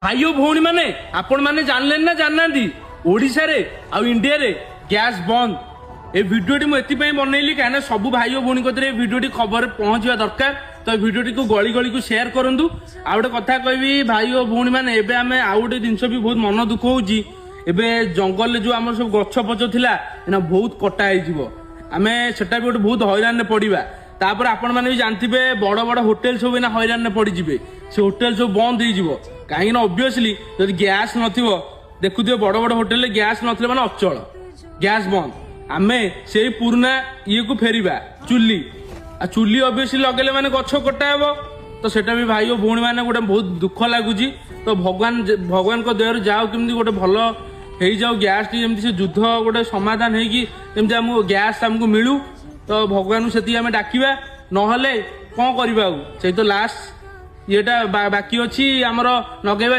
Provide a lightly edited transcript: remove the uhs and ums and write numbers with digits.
भाई भौणी मैंने आपण मैंने जानले ना जानना ओडिशा रे आ इंडिया रे गैस बंद ए भिडियोटी मुझे बनइली कहीं सब भाई भौणी कतरे भिडियोटी खबर पहुंचवा दरकार तो भिडियोटी को गली गली को शेयर करूँ आ गए कथा कहबी भाई और भौणी मैंने एबे आमे आउ गोटे जिनस भी बहुत मन दुख होउची एबे जंगल जो आम सब गछ पछ थिला एना बहुत कटा हो आम सेटा भी गोटे बहुत हैरान में पड़ा तापर आपण मैंने भी जानते बड़ बड़ होटेल सब एना हैरान में पड़े से होटेल सब बंद हो कहीं ऑब्वियसली जब गैस नथिबो देखुथिबे बड़ बड़ होटेल गैस नथिले माने अचल गैस बंद आमे से पुराना ये को फेरिबा चुल्ली आ चुल्ली ऑब्वियसली लगेले माने गछ कटा हेबो तो सेटा भी भाई और भौणी माने गोटे बहुत दुख लगुची तो भगवान को दयार जाओ केमती गोटे भल हो जाओ गैस टी जमती से युद्ध गोटे समाधान होगी जमती आमको गैस आमको मिलू तो भगवान से आम डाकिबा नहले कौन करवा से तो लास्ट येटा बाकी अच्छी आमर नगेबा